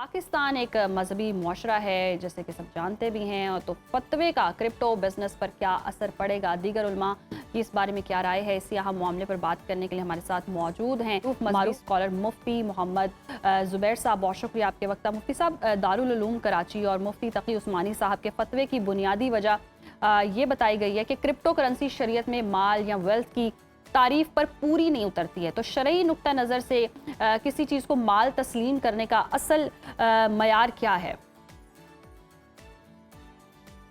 पाकिस्तान एक मजहबी मुआशरा है जैसे कि सब जानते भी हैं, और तो फतवे का क्रिप्टो बिजनेस पर क्या असर पड़ेगा, दीगर उलमा की इस बारे में क्या राय है, इसी अहम मामले पर बात करने के लिए हमारे साथ मौजूद हैं मारूफ स्कॉलर मुफ्ती मोहम्मद ज़ुबैर साहब। बहुत शुक्रिया आपके वक्त। मुफ्ती साहब, दारुल उलूम कराची और मुफ्ती तकी उस्मानी साहब के फतवे की बुनियादी वजह ये बताई गई है कि क्रिप्टो करेंसी शरीयत में माल या वेल्थ की तारीफ पर पूरी नहीं उतरती है, तो शरई नुक्ता नज़र से किसी चीज़ को माल तस्लीम करने का असल मयार क्या है?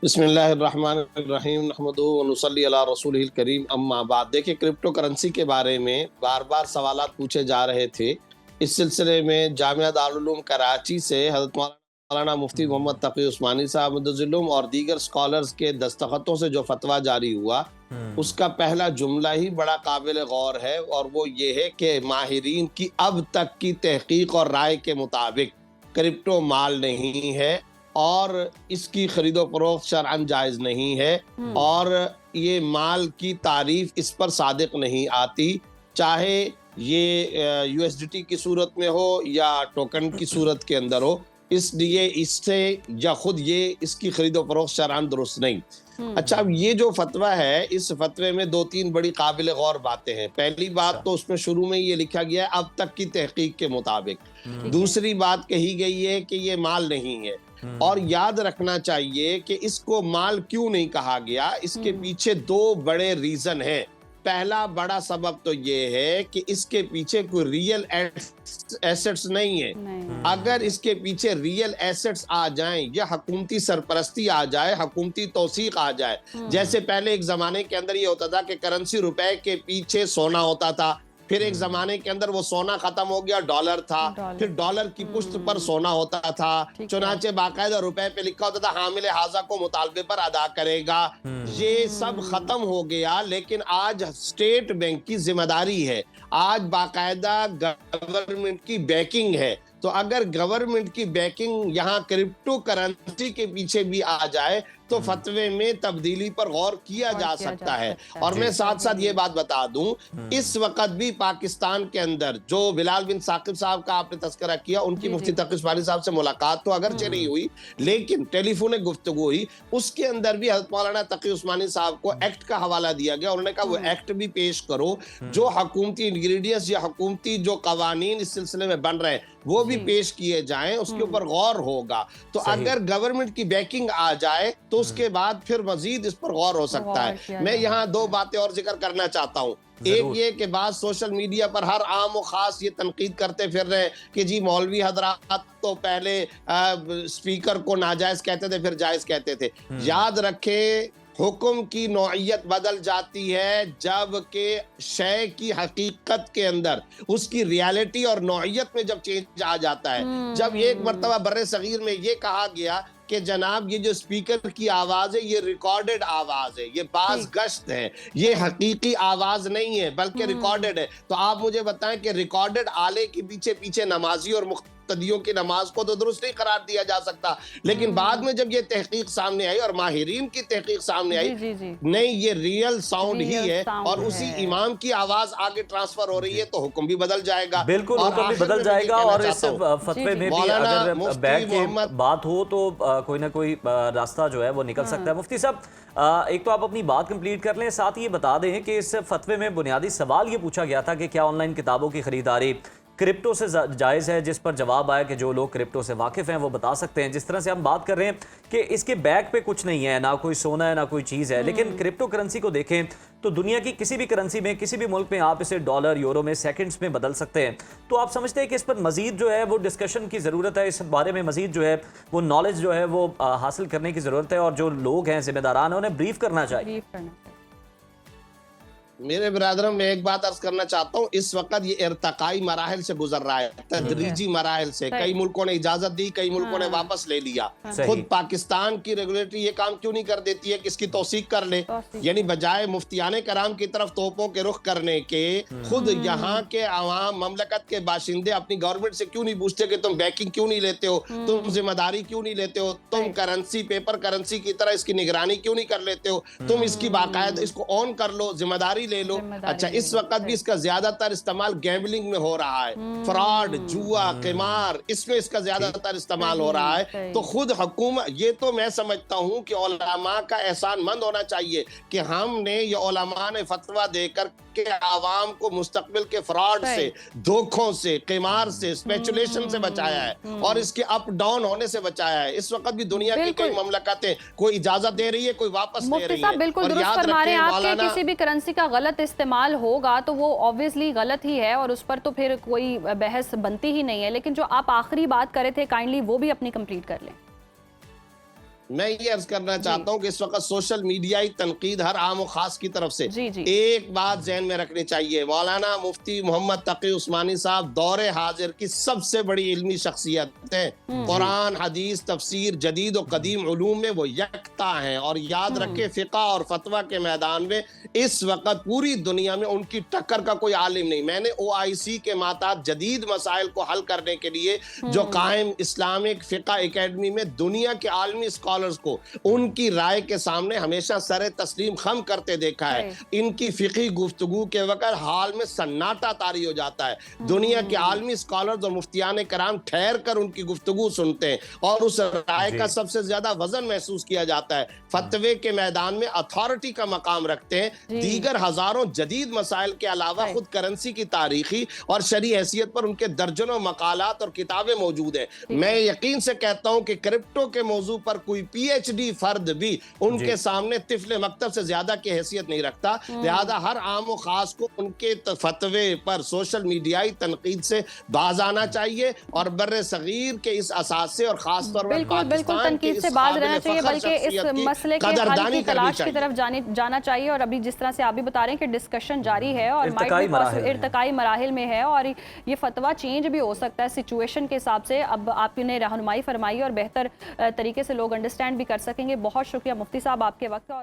बिस्मिल्लाहिर्रहमानिर्रहीम नहमदुहु व नुसल्ली अला रसूलिहिल करीम अम्मा बाद। देखिए, क्रिप्टो करेंसी के बारे में बार बार सवालात पूछे जा रहे थे। इस सिलसिले में जामिया दारुल उलूम कराची से हज़रत मौलाना मुफ्ती मोहम्मद तकी उस्मानी साहब मुद्दज़िलुम और दीगर स्कॉलर्स के दस्तखतों से जो फतवा जारी हुआ, उसका पहला जुमला ही बड़ा काबिल गौर है, और वो ये है कि माहिरीन की अब तक की तहकीक और राय के मुताबिक क्रिप्टो माल नहीं है और इसकी खरीदो फरोख्त शरअन जायज़ नहीं है, और ये माल की तारीफ इस पर सादिक नहीं आती, चाहे ये यूएसडीटी की सूरत में हो या टोकन की सूरत के अंदर हो। इसलिए इससे या खुद ये इसकी खरीदो फरोख्त शरअन दुरुस्त नहीं। अच्छा, अब ये जो फतवा है, इस फतवे में दो तीन बड़ी काबिल गौर बातें हैं। पहली बात तो उसमें शुरू में ये लिखा गया है अब तक की तहकीक के मुताबिक। दूसरी बात कही गई है कि ये माल नहीं है, और याद रखना चाहिए कि इसको माल क्यों नहीं कहा गया। इसके पीछे दो बड़े रीजन हैं। पहला बड़ा सबब तो ये है कि इसके पीछे कोई रियल एसेट्स नहीं है। अगर इसके पीछे रियल एसेट्स आ जाएं या हुकूमती सरपरस्ती आ जाए, हुकूमती तौसीक आ जाए, जैसे पहले एक जमाने के अंदर ये होता था कि करेंसी रुपए के पीछे सोना होता था, फिर एक जमाने के अंदर वो सोना खत्म हो गया, डॉलर था, फिर डॉलर की पुश्त पर सोना होता था, चुनाचे बाकायदा रुपए पे लिखा होता था हामिल हाजा को मुतालबे पर अदा करेगा। ये सब खत्म हो गया, लेकिन आज स्टेट बैंक की जिम्मेदारी है, आज बाकायदा गवर्नमेंट की बैकिंग है। तो अगर गवर्नमेंट की बैकिंग यहाँ क्रिप्टो करेंसी के पीछे भी आ जाए तो फतवे में तब्दीली पर गौर किया जा सकता है। और मैं साथ साथ ये बात बता दूं, इस वक्त भी पाकिस्तान के अंदर जो बिलाल बिन साकिब साहब का आपने तस्करा किया, उनकी मुफ्ती तकी उस्मानी साहब से मुलाकात तो अगरचे नहीं हुई, लेकिन टेलीफोनिक गुफ्तगू हुई। उसके अंदर भी हज़रत मौलाना तकी उस्मानी साहब को एक्ट का हवाला दिया गया। उन्होंने कहा वो एक्ट भी पेश करो, जो हुकूमती इंग्रेडिएंट्स या हुकूमती जो कवानीन इस सिलसिले में बन रहे हैं वो भी पेश किए जाएं, उसके ऊपर गौर होगा। तो अगर गवर्नमेंट की बैकिंग आ जाए तो उसके बाद फिर मजीद इस पर गौर हो सकता है। मैं यहाँ दो बातें और जिक्र करना चाहता हूँ। एक ये कि बाद सोशल मीडिया पर हर आम और खास ये तनकीद करते फिर रहे कि जी मौलवी हजरात तो पहले स्पीकर को नाजायज कहते थे, फिर जायज कहते थे। याद रखें, हुक्म की नौइयत बदल जाती है जब के शय की हकीकत के अंदर उसकी रियलिटी और नौइयत में जब चेंज आ जाता है। जब एक मर्तबा बर्रे सगीर में ये कहा गया कि जनाब ये जो स्पीकर की आवाज है ये रिकॉर्डेड आवाज है, ये बाज गश्त है, ये हकीकी आवाज नहीं है बल्कि रिकॉर्डेड है, तो आप मुझे बताएं कि रिकॉर्डेड आले के पीछे पीछे नमाजी और मुक्तदियों की नमाज को तो दुरुस्त नहीं करार दिया जा सकता। लेकिन बाद में जब ये तहकीक सामने आई और माहिरीन की तहकीक सामने आई, नहीं ये रियल साउंड ही है और उसी इमाम की आवाज आगे ट्रांसफर हो रही है, तो हुक्म भी बदल जाएगा। बिल्कुल, हुक्म भी बदल जाएगा। और इस फतवे में भी अगर बैक की बात हो तो कोई ना कोई रास्ता जो है वो निकल सकता है। मुफ्ती साहब, एक तो आप अपनी बात कंप्लीट कर लें, साथ ही ये बता दें कि इस फतवे में बुनियादी सवाल ये पूछा गया था कि क्या ऑनलाइन किताबों की खरीदारी क्रिप्टो से जायज़ है, जिस पर जवाब आया कि जो लोग क्रिप्टो से वाकिफ़ हैं वो बता सकते हैं। जिस तरह से हम बात कर रहे हैं कि इसके बैक पे कुछ नहीं है, ना कोई सोना है ना कोई चीज़ है, लेकिन क्रिप्टो करेंसी को देखें तो दुनिया की किसी भी करेंसी में, किसी भी मुल्क में आप इसे डॉलर यूरो में सेकंड्स में बदल सकते हैं। तो आप समझते हैं कि इस पर मजीद जो है वो डिस्कशन की ज़रूरत है, इस बारे में मजीद जो है वो नॉलेज जो है वो हासिल करने की ज़रूरत है, और जो लोग हैं जिम्मेदारान हैं उन्हें ब्रीफ करना चाहिए। मेरे ब्रदरम, मैं एक बात अर्ज करना चाहता हूँ, इस वक्त ये इर्तकाई मराहल से गुजर रहा है, तदरीजी मराहल से। कई मुल्कों ने इजाजत दी, कई मुल्कों ने वापस ले लिया। खुद पाकिस्तान की रेगुलेटरी ये काम क्यों नहीं कर देती है कि इसकी तौसीक कर ले, यानी बजाय मुफ्तियाने कराम की तरफ तोपों के रुख करने के, खुद यहाँ के अवाम ममलकत के बाशिंदे अपनी गवर्नमेंट से क्यों नहीं पूछते कि तुम बैकिंग क्यों नहीं लेते हो, तुम जिम्मेदारी क्यों नहीं लेते हो, तुम करेंसी पेपर करेंसी की तरह इसकी निगरानी क्यों नहीं कर लेते हो, तुम इसकी बाकायदा इसको ऑन कर लो, जिम्मेदारी ले लो। अच्छा, इस वक्त भी इसका ज्यादातर इस्तेमाल गैम्बलिंग में हो रहा है, फ्रॉड, जुआ, क़िमार, इसमें इसका ज्यादातर इस्तेमाल हो रहा है। तो खुद हुकूमत, ये तो मैं समझता हूँ कि उलमा का एहसानमंद होना चाहिए कि हमने, ये उलमा ने फतवा देकर के आवाम को मुस्तकबिल के फ्रॉड से, धोखों से, क़िमार से, स्पेकुलेशन से बचाया है और इसके अप डाउन होने से बचाया है। इस वक्त भी दुनिया की कई ममलकतें कोई इजाजत दे रही है, कोई वापस दे रही है। बिल्कुल दुरुस्त फरमा रहे हैं आप कि किसी भी करेंसी का गलत इस्तेमाल होगा तो वो ऑब्वियसली गलत ही है और उस पर तो फिर कोई बहस बनती ही नहीं है। लेकिन जो आप आखिरी बात करे थे, काइंडली वो भी अपनी कंप्लीट कर लें। मैं ये अर्ज करना चाहता हूँ कि इस वक्त सोशल मीडियाई तनकीद हर आम और खास की तरफ से एक बात ज़हन में रखनी चाहिए, मौलाना मुफ्ती मोहम्मद तकी उस्मानी साहब दौरे हाजिर की सबसे बड़ी इल्मी शख्सियत है। कुरान, हदीस, तफसीर, जदीद और कदीम उलूम में वो यकता हैं और याद रखे फ़िक़्ह और फतवा के मैदान में इस वक्त पूरी दुनिया में उनकी टक्कर का कोई आलिम नहीं। मैंने OIC के माताहत जदीद मसाइल को हल करने के लिए जो कायम इस्लामिक फ़िक़्ह एकेडमी में दुनिया के आलमी स्कॉलर्स को उनकी राय के सामने हमेशा सरे तस्लीम खम करते देखा है। इनकी फ़िक़ही गुफ्तगू के वक्त हाल में सन्नाटा तारी हो जाता है। दुनिया के आलमी स्कॉलर्स और मुफ्तियान कराम ठहर कर उनकी गुफ्तगू सुनते हैं और उस राय का सबसे ज्यादा वजन महसूस किया जाता है। फतवे के मैदान में अथॉरिटी का मकाम रखते हैं। दीगर हजारों जदीद मसाइल के अलावा खुद करेंसी की तारीखी और शरई हैसियत पर उनके दर्जनों मकालात और किताबें मौजूद हैं। मैं यकीन से कहता हूं कि क्रिप्टो के मौजू पर कोई PhD फर्द भी उनके सामने तिफले मकतब से ज्यादा की हैसियत नहीं रखता। लिहाजा हर आम और खास को उनके फतवे पर सोशल मीडियाई तनकीद से बाज आना चाहिए और बर्रे सगीर के इस असासे और खास तौर पर पाकिस्तान के इस बाज रहना चाहिए, बल्कि इस मसले के हल की तलाश की तरफ जाना चाहिए। और अभी जिस तरह से आप भी बता रहे हैं कि डिस्कशन जारी है और इर्तकाई मराहिल में है और ये फतवा चेंज भी हो सकता है सिचुएशन के हिसाब से। अब आपने रहनुमाई फरमाई और बेहतर तरीके से लोग अंडरस्टैंड भी कर सकेंगे। बहुत शुक्रिया मुफ्ती साहब आपके वक्त का। और